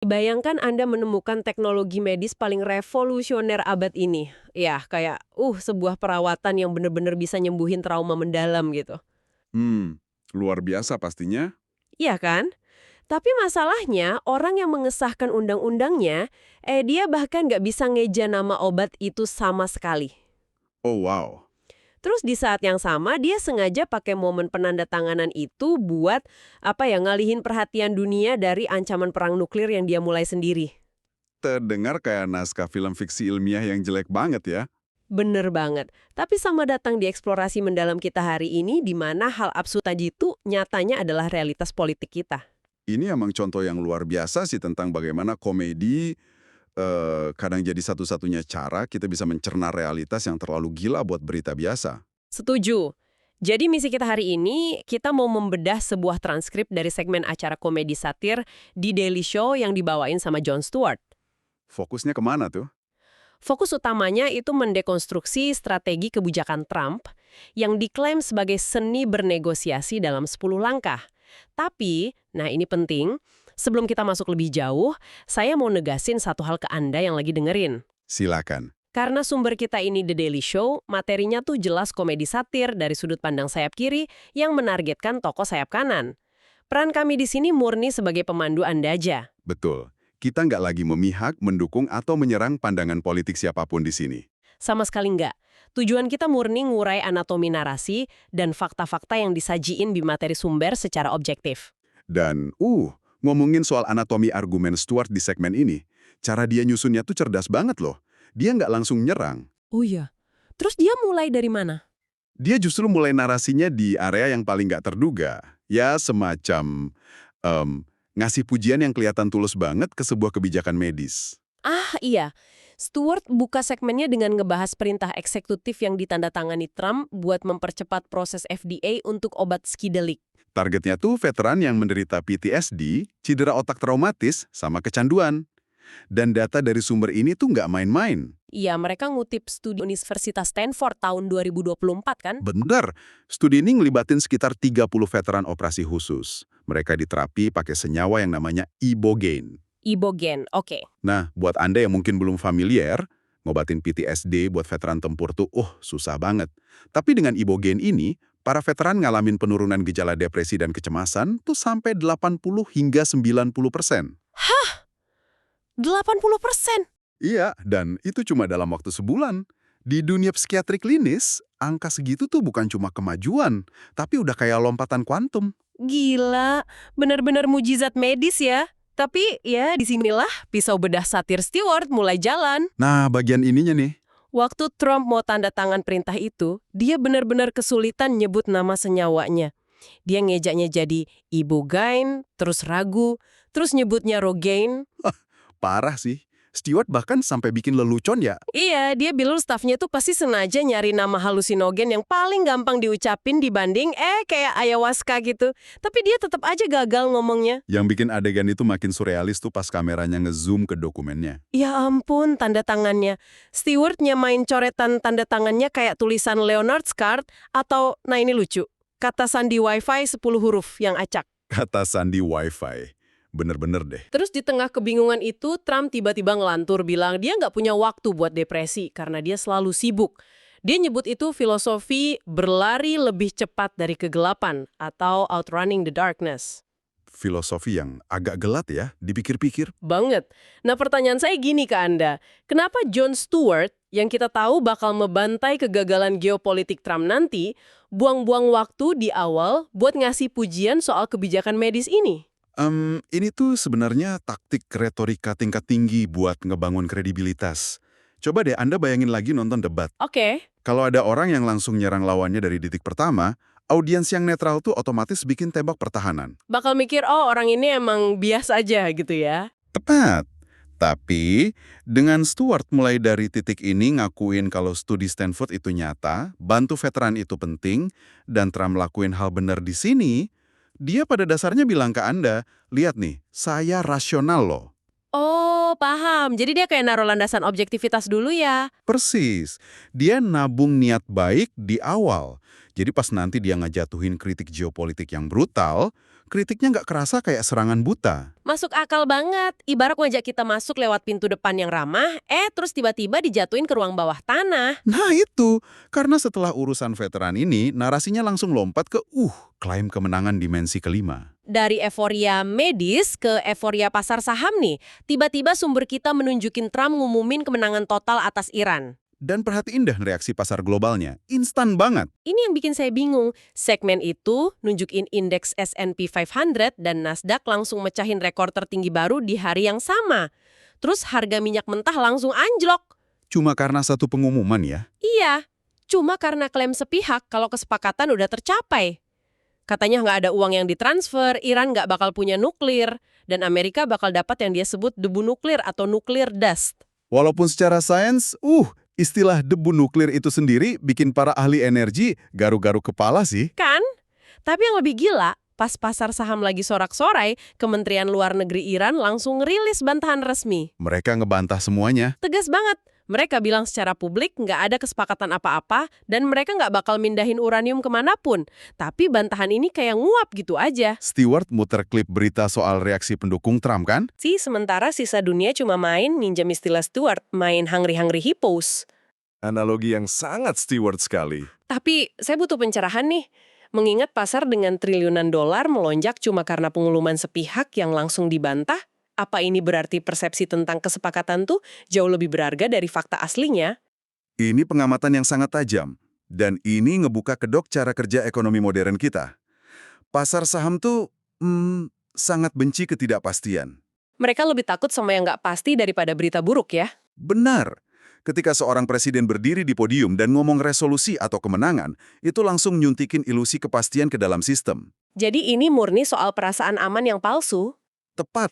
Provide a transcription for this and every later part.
Bayangkan Anda menemukan teknologi medis paling revolusioner abad ini. Ya, kayak, sebuah perawatan yang benar-benar bisa nyembuhin trauma mendalam gitu. Hmm, luar biasa pastinya. Iya kan? Tapi masalahnya, orang yang mengesahkan undang-undangnya, dia bahkan nggak bisa ngeja nama obat itu sama sekali. Oh wow. Terus di saat yang sama, dia sengaja pakai momen penandatanganan itu buat, ngalihin perhatian dunia dari ancaman perang nuklir yang dia mulai sendiri. Terdengar kayak naskah film fiksi ilmiah yang jelek banget ya. Bener banget. Tapi sama datang di eksplorasi mendalam kita hari ini, di mana hal absurd tadi itu nyatanya adalah realitas politik kita. Ini emang contoh yang luar biasa sih tentang bagaimana komedi kadang jadi satu-satunya cara kita bisa mencerna realitas yang terlalu gila buat berita biasa. Setuju. Jadi misi kita hari ini, kita mau membedah sebuah transkrip dari segmen acara komedi satir di Daily Show yang dibawain sama Jon Stewart. Fokusnya kemana tuh? Fokus utamanya itu mendekonstruksi strategi kebijakan Trump yang diklaim sebagai seni bernegosiasi dalam 10 langkah. Tapi, nah ini penting, sebelum kita masuk lebih jauh, saya mau negasin satu hal ke Anda yang lagi dengerin. Silakan. Karena sumber kita ini The Daily Show, materinya tuh jelas komedi satir dari sudut pandang sayap kiri yang menargetkan tokoh sayap kanan. Peran kami di sini murni sebagai pemandu Anda aja. Betul. Kita nggak lagi memihak, mendukung, atau menyerang pandangan politik siapapun di sini. Sama sekali enggak. Tujuan kita murni ngurai anatomi narasi dan fakta-fakta yang disajiin di materi sumber secara objektif. Dan, ngomongin soal anatomi argumen Stuart di segmen ini, cara dia nyusunnya tuh cerdas banget loh. Dia nggak langsung nyerang. Oh iya. Terus dia mulai dari mana? Dia justru mulai narasinya di area yang paling nggak terduga. Ya, semacam em, ngasih pujian yang kelihatan tulus banget ke sebuah kebijakan medis. Ah iya, Stewart buka segmennya dengan ngebahas perintah eksekutif yang ditandatangani Trump buat mempercepat proses FDA untuk obat skidelik. Targetnya tuh veteran yang menderita PTSD, cedera otak traumatis, sama kecanduan. Dan data dari sumber ini tuh nggak main-main. Iya, mereka ngutip studi Universitas Stanford tahun 2024 kan? Bener, studi ini ngelibatin sekitar 30 veteran operasi khusus. Mereka diterapi pakai senyawa yang namanya ibogaine. Ibogen, oke. Nah, buat Anda yang mungkin belum familiar, ngobatin PTSD buat veteran tempur tuh, susah banget. Tapi dengan ibogaine ini, para veteran ngalamin penurunan gejala depresi dan kecemasan tuh sampai 80 hingga 90%. Hah? 80%? Iya, dan itu cuma dalam waktu sebulan. Di dunia psikiatri klinis, angka segitu tuh bukan cuma kemajuan, tapi udah kayak lompatan kuantum. Gila, benar-benar mujizat medis ya. Tapi ya disinilah pisau bedah satir Stewart mulai jalan. Nah, bagian ininya nih. Waktu Trump mau tanda tangan perintah itu, dia benar-benar kesulitan nyebut nama senyawanya. Dia ngejaknya jadi ibogaine, terus ragu, terus nyebutnya Rogaine. Parah sih. Stewart bahkan sampai bikin lelucon ya. Iya, dia bilang stafnya tuh pasti sengaja nyari nama halusinogen yang paling gampang diucapin dibanding kayak ayahuasca gitu. Tapi dia tetap aja gagal ngomongnya. Yang bikin adegan itu makin surrealis tuh pas kameranya ngezoom ke dokumennya. Ya ampun, tanda tangannya. Stewart nyamain coretan tanda tangannya kayak tulisan Leonard's card atau, nah ini lucu, kata sandi wifi 10 huruf yang acak. Kata Sandi Wi-Fi. Bener-bener deh. Terus di tengah kebingungan itu, Trump tiba-tiba ngelantur bilang dia nggak punya waktu buat depresi karena dia selalu sibuk. Dia nyebut itu filosofi berlari lebih cepat dari kegelapan atau outrunning the darkness. Filosofi yang agak gelat ya, dipikir-pikir. Banget. Nah pertanyaan saya gini ke Anda, kenapa Jon Stewart yang kita tahu bakal membantai kegagalan geopolitik Trump nanti, buang-buang waktu di awal buat ngasih pujian soal kebijakan medis ini? Ini tuh sebenarnya taktik retorika tingkat tinggi buat ngebangun kredibilitas. Coba deh Anda bayangin lagi nonton debat. Oke. Kalau ada orang yang langsung nyerang lawannya dari detik pertama, audiens yang netral tuh otomatis bikin tembak pertahanan. Bakal mikir, oh orang ini emang biasa aja gitu ya. Tepat. Tapi, dengan Stewart mulai dari titik ini ngakuin kalau studi Stanford itu nyata, bantu veteran itu penting, dan Trump lakuin hal benar di sini, dia pada dasarnya bilang ke Anda, lihat nih, saya rasional loh. Oh, paham. Jadi dia kayak naruh landasan objektivitas dulu ya. Persis, dia nabung niat baik di awal. Jadi pas nanti dia ngejatuhin kritik geopolitik yang brutal, kritiknya nggak kerasa kayak serangan buta. Masuk akal banget. Ibarat ngajak kita masuk lewat pintu depan yang ramah, terus tiba-tiba dijatuhin ke ruang bawah tanah. Nah itu, karena setelah urusan veteran ini, narasinya langsung lompat ke klaim kemenangan dimensi kelima. Dari euforia medis ke euforia pasar saham nih, tiba-tiba sumber kita menunjukin Trump ngumumin kemenangan total atas Iran. Dan perhatiin deh reaksi pasar globalnya, instan banget. Ini yang bikin saya bingung. Segmen itu nunjukin indeks S&P 500 dan Nasdaq langsung mecahin rekor tertinggi baru di hari yang sama. Terus harga minyak mentah langsung anjlok. Cuma karena satu pengumuman ya. Iya, cuma karena klaim sepihak kalau kesepakatan udah tercapai. Katanya nggak ada uang yang ditransfer, Iran nggak bakal punya nuklir, dan Amerika bakal dapat yang dia sebut debu nuklir atau nuclear dust. Walaupun secara sains, istilah debu nuklir itu sendiri bikin para ahli energi garu-garu kepala sih. Kan? Tapi yang lebih gila, pas pasar saham lagi sorak-sorai, Kementerian Luar Negeri Iran langsung rilis bantahan resmi. Mereka ngebantah semuanya. Tegas banget. Mereka bilang secara publik nggak ada kesepakatan apa-apa dan mereka nggak bakal mindahin uranium kemanapun. Tapi bantahan ini kayak nguap gitu aja. Stewart muter klip berita soal reaksi pendukung Trump kan? Sementara sisa dunia cuma main, minjam istilah Stewart, main hungry-hungry hippos. Analogi yang sangat Stewart sekali. Tapi saya butuh pencerahan nih. Mengingat pasar dengan triliunan dolar melonjak cuma karena pengumuman sepihak yang langsung dibantah, apa ini berarti persepsi tentang kesepakatan tuh jauh lebih berharga dari fakta aslinya? Ini pengamatan yang sangat tajam. Dan ini ngebuka kedok cara kerja ekonomi modern kita. Pasar saham tuh sangat benci ketidakpastian. Mereka lebih takut sama yang nggak pasti daripada berita buruk ya? Benar. Ketika seorang presiden berdiri di podium dan ngomong resolusi atau kemenangan, itu langsung nyuntikin ilusi kepastian ke dalam sistem. Jadi ini murni soal perasaan aman yang palsu? Tepat.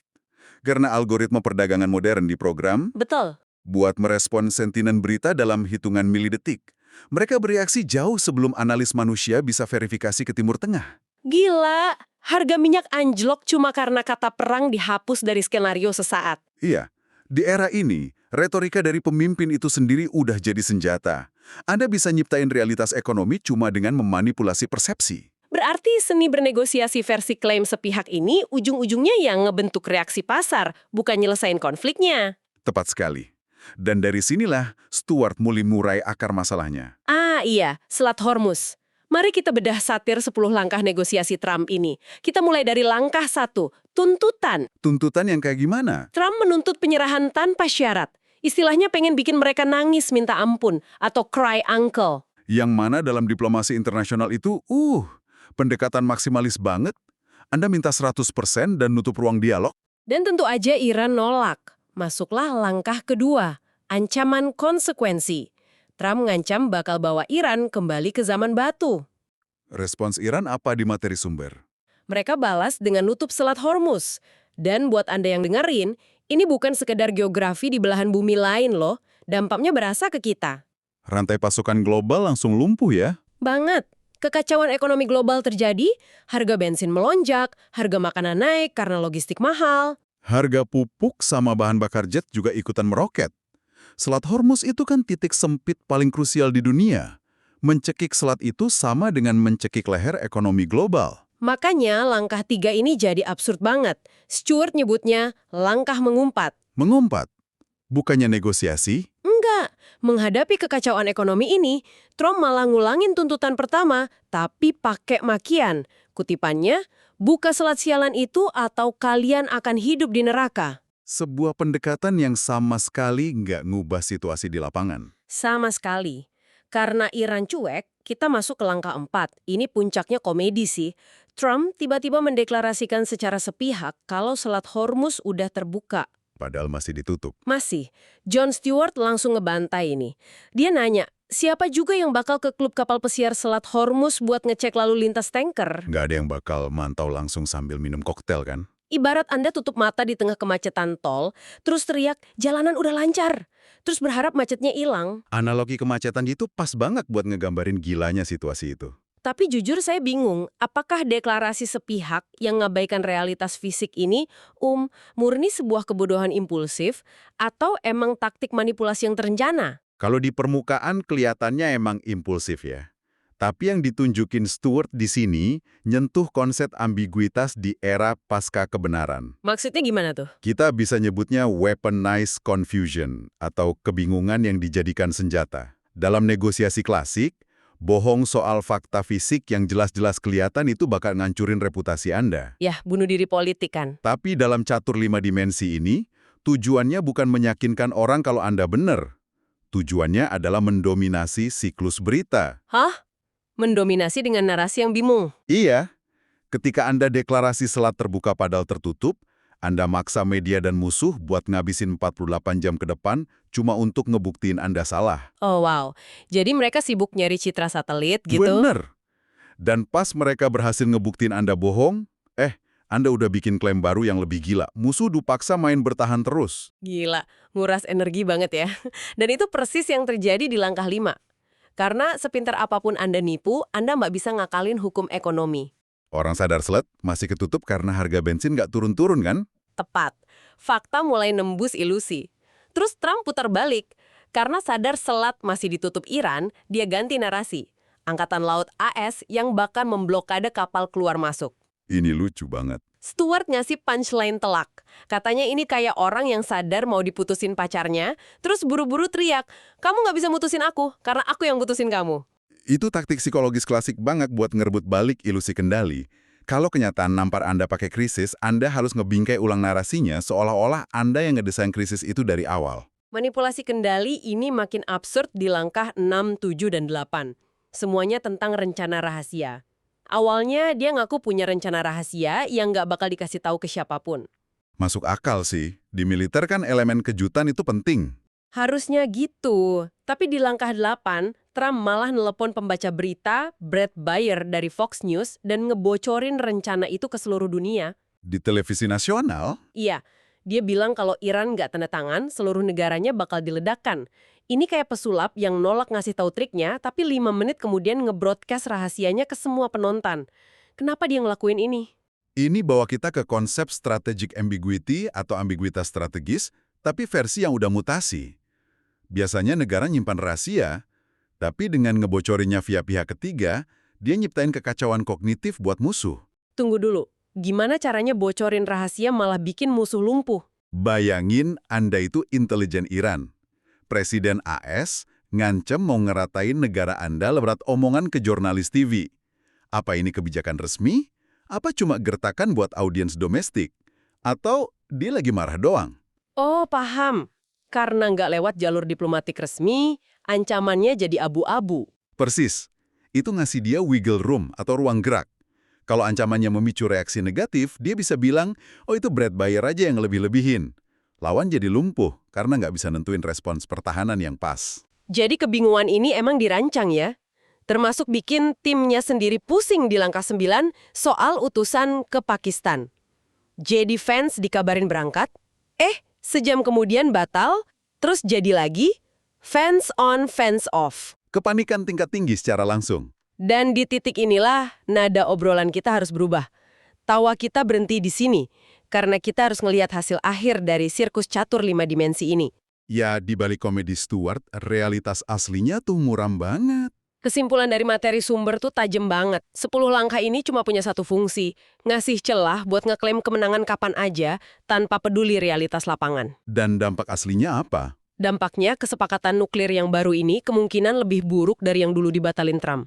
Karena algoritma perdagangan modern diprogram Betul. buat merespon sentimen berita dalam hitungan milidetik. Mereka bereaksi jauh sebelum analis manusia bisa verifikasi ke Timur Tengah. Gila, harga minyak anjlok cuma karena kata perang dihapus dari skenario sesaat. Iya, di era ini, retorika dari pemimpin itu sendiri udah jadi senjata. Anda bisa nyiptain realitas ekonomi cuma dengan memanipulasi persepsi. Berarti seni bernegosiasi versi klaim sepihak ini ujung-ujungnya yang ngebentuk reaksi pasar, bukan nyelesain konfliknya. Tepat sekali. Dan dari sinilah Stewart mulai murai akar masalahnya. Iya, Selat Hormuz. Mari kita bedah satir 10 langkah negosiasi Trump ini. Kita mulai dari langkah 1, tuntutan. Tuntutan yang kayak gimana? Trump menuntut penyerahan tanpa syarat. Istilahnya pengen bikin mereka nangis minta ampun atau cry uncle. Yang mana dalam diplomasi internasional itu, pendekatan maksimalis banget. Anda minta 100% dan nutup ruang dialog. Dan tentu aja Iran nolak. Masuklah langkah kedua, ancaman konsekuensi. Trump ngancam bakal bawa Iran kembali ke zaman batu. Respons Iran apa di materi sumber? Mereka balas dengan nutup Selat Hormuz. Dan buat Anda yang dengerin, ini bukan sekedar geografi di belahan bumi lain loh. Dampaknya berasa ke kita. Rantai pasokan global langsung lumpuh ya? Banget. Kekacauan ekonomi global terjadi, harga bensin melonjak, harga makanan naik karena logistik mahal. Harga pupuk sama bahan bakar jet juga ikutan meroket. Selat Hormuz itu kan titik sempit paling krusial di dunia. Mencekik selat itu sama dengan mencekik leher ekonomi global. Makanya langkah 3 ini jadi absurd banget. Stewart nyebutnya langkah mengumpat. Mengumpat? Bukannya negosiasi? Enggak. Menghadapi kekacauan ekonomi ini, Trump malah ngulangin tuntutan pertama, tapi pakai makian. Kutipannya, buka selat sialan itu atau kalian akan hidup di neraka. Sebuah pendekatan yang sama sekali nggak ngubah situasi di lapangan. Sama sekali. Karena Iran cuek, kita masuk ke langkah 4. Ini puncaknya komedi sih. Trump tiba-tiba mendeklarasikan secara sepihak kalau Selat Hormuz udah terbuka. Padahal masih ditutup. Masih. Jon Stewart langsung ngebantai ini. Dia nanya, siapa juga yang bakal ke klub kapal pesiar Selat Hormuz buat ngecek lalu lintas tanker? Nggak ada yang bakal mantau langsung sambil minum koktail kan? Ibarat Anda tutup mata di tengah kemacetan tol, terus teriak, jalanan udah lancar. Terus berharap macetnya hilang. Analogi kemacetan itu pas banget buat ngegambarin gilanya situasi itu. Tapi jujur saya bingung, apakah deklarasi sepihak yang ngabaikan realitas fisik ini murni sebuah kebodohan impulsif atau emang taktik manipulasi yang terencana? Kalau di permukaan kelihatannya emang impulsif ya. Tapi yang ditunjukin Stewart di sini nyentuh konsep ambiguitas di era pasca kebenaran. Maksudnya gimana tuh? Kita bisa nyebutnya weaponized confusion atau kebingungan yang dijadikan senjata. Dalam negosiasi klasik, bohong soal fakta fisik yang jelas-jelas kelihatan itu bakal ngancurin reputasi Anda. Ya, bunuh diri politik kan? Tapi dalam catur 5 dimensi ini, tujuannya bukan meyakinkan orang kalau Anda benar. Tujuannya adalah mendominasi siklus berita. Hah? Mendominasi dengan narasi yang bingung. Iya, ketika Anda deklarasi selat terbuka padahal tertutup, Anda maksa media dan musuh buat ngabisin 48 jam ke depan cuma untuk ngebuktiin Anda salah. Oh wow, jadi mereka sibuk nyari citra satelit gitu? Bener. Dan pas mereka berhasil ngebuktiin Anda bohong, Anda udah bikin klaim baru yang lebih gila. Musuh dipaksa main bertahan terus. Gila, nguras energi banget ya. Dan itu persis yang terjadi di langkah 5. Karena sepintar apapun Anda nipu, Anda nggak bisa ngakalin hukum ekonomi. Orang sadar selat masih ketutup karena harga bensin nggak turun-turun kan? Tepat. Fakta mulai nembus ilusi. Terus Trump putar balik. Karena sadar selat masih ditutup Iran, dia ganti narasi. Angkatan Laut AS yang bahkan memblokade kapal keluar masuk. Ini lucu banget. Stewart ngasih punchline telak. Katanya ini kayak orang yang sadar mau diputusin pacarnya, terus buru-buru teriak, kamu nggak bisa mutusin aku, karena aku yang mutusin kamu. Itu taktik psikologis klasik banget buat ngerebut balik ilusi kendali. Kalau kenyataan nampar Anda pakai krisis, Anda harus ngebingkai ulang narasinya seolah-olah Anda yang ngedesain krisis itu dari awal. Manipulasi kendali ini makin absurd di langkah 6, 7, dan 8. Semuanya tentang rencana rahasia. Awalnya dia ngaku punya rencana rahasia yang nggak bakal dikasih tahu ke siapapun. Masuk akal sih. Di militer kan elemen kejutan itu penting. Harusnya gitu. Tapi di langkah 8, Trump malah nelepon pembaca berita, Bret Baier dari Fox News, dan ngebocorin rencana itu ke seluruh dunia. Di televisi nasional, Iya, dia bilang kalau Iran nggak tanda tangan, seluruh negaranya bakal diledakkan. Ini kayak pesulap yang nolak ngasih tahu triknya, tapi 5 menit kemudian nge-broadcast rahasianya ke semua penonton. Kenapa dia ngelakuin ini? ini bawa kita ke konsep strategic ambiguity atau ambiguitas strategis, tapi versi yang udah mutasi. Biasanya negara nyimpan rahasia, tapi dengan ngebocorinnya via pihak ketiga, dia nyiptain kekacauan kognitif buat musuh. Tunggu dulu, gimana caranya bocorin rahasia malah bikin musuh lumpuh? Bayangin Anda itu intelijen Iran. Presiden AS ngancem mau ngeratain negara Anda lewat omongan ke jurnalis TV. Apa ini kebijakan resmi? Apa cuma gertakan buat audiens domestik? Atau dia lagi marah doang? Oh, paham. Karena nggak lewat jalur diplomatik resmi, ancamannya jadi abu-abu. Persis. Itu ngasih dia wiggle room atau ruang gerak. Kalau ancamannya memicu reaksi negatif, dia bisa bilang, oh itu Bret Baier aja yang lebih-lebihin. Lawan jadi lumpuh karena nggak bisa nentuin respons pertahanan yang pas. Jadi kebingungan ini emang dirancang ya? Termasuk bikin timnya sendiri pusing di langkah 9 soal utusan ke Pakistan. JD Vance dikabarin berangkat, sejam kemudian batal, terus jadi lagi, Vance on, Vance off. Kepanikan tingkat tinggi secara langsung. Dan di titik inilah nada obrolan kita harus berubah. Tawa kita berhenti di sini, karena kita harus ngelihat hasil akhir dari sirkus catur 5 dimensi ini. Ya, di balik komedi Stewart, realitas aslinya tuh muram banget. Kesimpulan dari materi sumber tuh tajam banget. 10 langkah ini cuma punya satu fungsi, ngasih celah buat ngeklaim kemenangan kapan aja tanpa peduli realitas lapangan. Dan dampak aslinya apa? Dampaknya, kesepakatan nuklir yang baru ini kemungkinan lebih buruk dari yang dulu dibatalin Trump.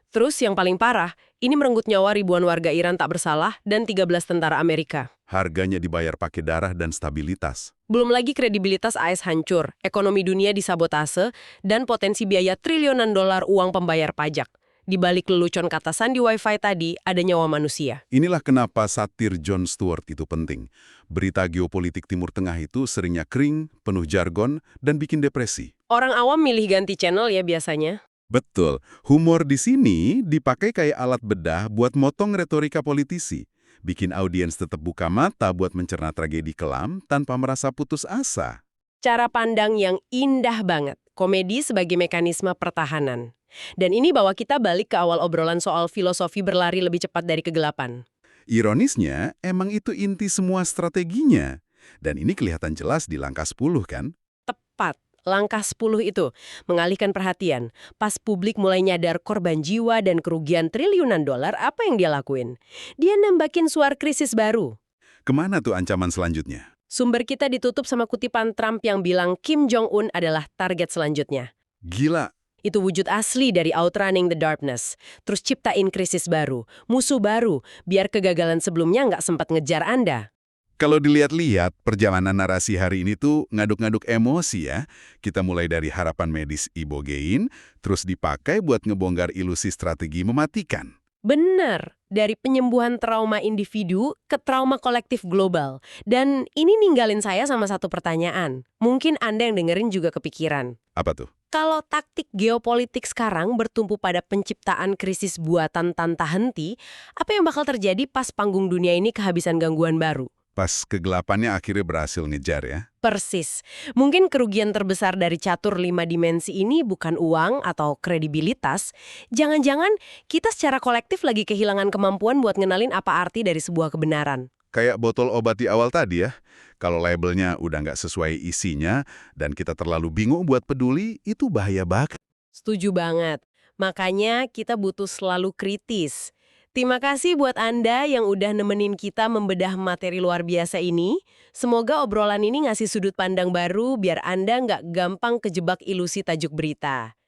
Terus yang paling parah, ini merenggut nyawa ribuan warga Iran tak bersalah dan 13 tentara Amerika. Harganya dibayar pakai darah dan stabilitas. Belum lagi kredibilitas AS hancur, ekonomi dunia disabotase, dan potensi biaya triliunan dolar uang pembayar pajak. Di balik lelucon kata sandi Wi-Fi tadi, ada nyawa manusia. Inilah kenapa satir Jon Stewart itu penting. Berita geopolitik Timur Tengah itu seringnya kering, penuh jargon, dan bikin depresi. Orang awam milih ganti channel ya biasanya. Betul, humor di sini dipakai kayak alat bedah buat motong retorika politisi. Bikin audiens tetap buka mata buat mencerna tragedi kelam tanpa merasa putus asa. Cara pandang yang indah banget. Komedi sebagai mekanisme pertahanan. Dan ini bawa kita balik ke awal obrolan soal filosofi berlari lebih cepat dari kegelapan. Ironisnya, emang itu inti semua strateginya. Dan ini kelihatan jelas di langkah 10 kan? Tepat. Langkah 10 itu, mengalihkan perhatian. Pas publik mulai nyadar korban jiwa dan kerugian triliunan dolar, apa yang dia lakuin? Dia nembakin suar krisis baru. Kemana tuh ancaman selanjutnya? Sumber kita ditutup sama kutipan Trump yang bilang Kim Jong-un adalah target selanjutnya. Gila. Itu wujud asli dari outrunning the darkness. Terus ciptain krisis baru, musuh baru, biar kegagalan sebelumnya nggak sempat ngejar Anda. Kalau dilihat-lihat, perjalanan narasi hari ini tuh ngaduk-ngaduk emosi ya. Kita mulai dari harapan medis ibogein, terus dipakai buat ngebongkar ilusi strategi mematikan. Benar, dari penyembuhan trauma individu ke trauma kolektif global. Dan ini ninggalin saya sama satu pertanyaan. Mungkin Anda yang dengerin juga kepikiran. Apa tuh? Kalau taktik geopolitik sekarang bertumpu pada penciptaan krisis buatan tanpa henti, apa yang bakal terjadi pas panggung dunia ini kehabisan gangguan baru? Pas kegelapannya akhirnya berhasil ngejar ya. Persis. Mungkin kerugian terbesar dari catur 5 dimensi ini bukan uang atau kredibilitas. Jangan-jangan kita secara kolektif lagi kehilangan kemampuan buat ngenalin apa arti dari sebuah kebenaran. Kayak botol obat di awal tadi ya. Kalau labelnya udah nggak sesuai isinya dan kita terlalu bingung buat peduli, itu bahaya banget. Setuju banget. Makanya kita butuh selalu kritis. Terima kasih buat Anda yang udah nemenin kita membedah materi luar biasa ini. Semoga obrolan ini ngasih sudut pandang baru biar Anda nggak gampang kejebak ilusi tajuk berita.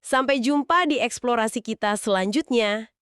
Sampai jumpa di eksplorasi kita selanjutnya.